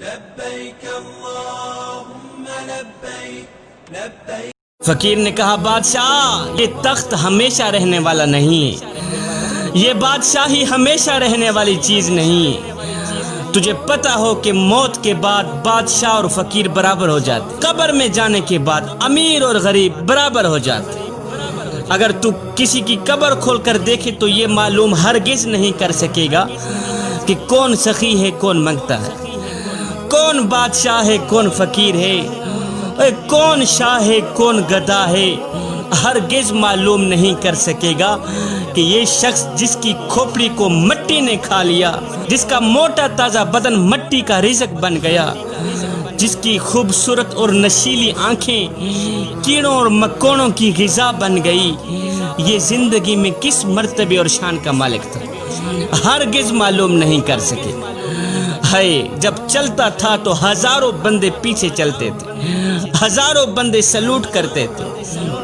لبیک اللہم لبیک لبیک۔ فقیر نے کہا بادشاہ یہ تخت ہمیشہ رہنے والا نہیں، یہ بادشاہی ہمیشہ رہنے والی چیز نہیں۔ تجھے پتہ ہو کہ موت کے بعد بادشاہ اور فقیر برابر ہو جاتے، قبر میں جانے کے بعد امیر اور غریب برابر ہو جاتے۔ اگر تو کسی کی قبر کھول کر دیکھے تو یہ معلوم ہرگز نہیں کر سکے گا کہ کون سخی ہے کون منگتا ہے، کون بادشاہ ہے کون فقیر ہے، کون شاہ ہے کون گدا ہے۔ ہرگز معلوم نہیں کر سکے گا کہ یہ شخص جس کی کھوپڑی کو مٹی نے کھا لیا، جس کا موٹا تازہ بدن مٹی کا رزق بن گیا، جس کی خوبصورت اور نشیلی آنکھیں کیڑوں اور مکوڑوں کی غذا بن گئی، یہ زندگی میں کس مرتبے اور شان کا مالک تھا۔ ہرگز معلوم نہیں کر سکے۔ ہے جب چلتا تھا تو ہزاروں بندے پیچھے چلتے تھے، ہزاروں بندے سلوٹ کرتے تھے۔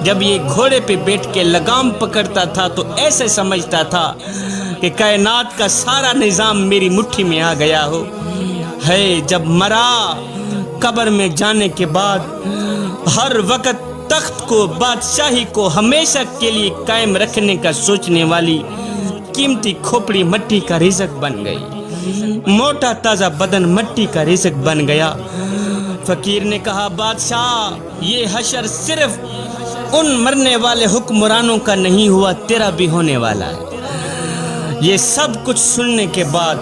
جب یہ گھوڑے پہ بیٹھ کے لگام پکڑتا تھا تو ایسے سمجھتا تھا کہ کائنات کا سارا نظام میری مٹھی میں آ گیا ہو۔ ہے جب مرا، قبر میں جانے کے بعد ہر وقت تخت کو، بادشاہی کو ہمیشہ کے لیے قائم رکھنے کا سوچنے والی قیمتی کھوپڑی مٹی کا رزق بن گئی، موٹا تازہ بدن مٹی کا رزق بن گیا۔ فقیر نے کہا بادشاہ یہ حشر صرف ان مرنے والے حکمرانوں کا نہیں ہوا، تیرا بھی ہونے والا ہے۔ یہ سب کچھ سننے کے بعد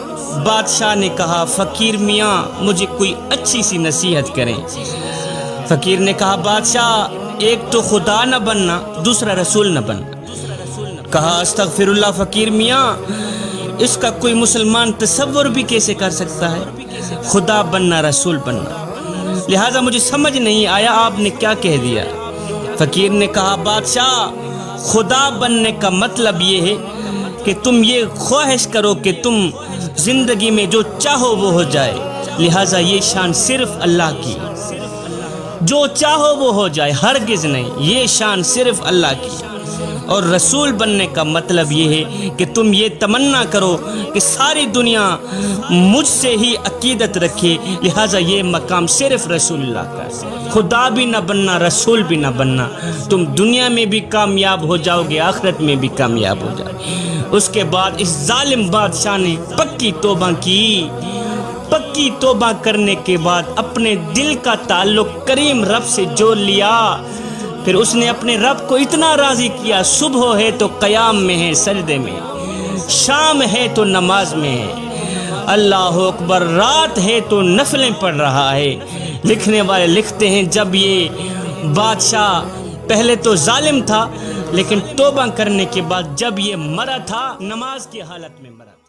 بادشاہ نے کہا فقیر میاں مجھے کوئی اچھی سی نصیحت کریں۔ فقیر نے کہا بادشاہ ایک تو خدا نہ بننا، دوسرا رسول نہ بننا۔ کہا استغفر اللہ فقیر میاں، اس کا کوئی مسلمان تصور بھی کیسے کر سکتا ہے، خدا بننا رسول بننا؟ لہٰذا مجھے سمجھ نہیں آیا آپ نے کیا کہہ دیا۔ فقیر نے کہا بادشاہ خدا بننے کا مطلب یہ ہے کہ تم یہ خواہش کرو کہ تم زندگی میں جو چاہو وہ ہو جائے، لہٰذا یہ شان صرف اللہ کی، جو چاہو وہ ہو جائے، ہرگز نہیں، یہ شان صرف اللہ کی۔ اور رسول بننے کا مطلب یہ ہے کہ تم یہ تمنا کرو کہ ساری دنیا مجھ سے ہی عقیدت رکھے، لہٰذا یہ مقام صرف رسول اللہ کا ہے۔ خدا بھی نہ بننا، رسول بھی نہ بننا، تم دنیا میں بھی کامیاب ہو جاؤ گے، آخرت میں بھی کامیاب ہو جاؤ گے۔ اس کے بعد اس ظالم بادشاہ نے پکی توبہ کی۔ پکی توبہ کرنے کے بعد اپنے دل کا تعلق کریم رب سے جوڑ لیا۔ پھر اس نے اپنے رب کو اتنا راضی کیا، صبح ہے تو قیام میں ہے، سجدے میں، شام ہے تو نماز میں ہے، اللہ اکبر، رات ہے تو نفلیں پڑھ رہا ہے۔ لکھنے والے لکھتے ہیں جب یہ بادشاہ پہلے تو ظالم تھا، لیکن توبہ کرنے کے بعد جب یہ مرا تھا نماز کی حالت میں مرا۔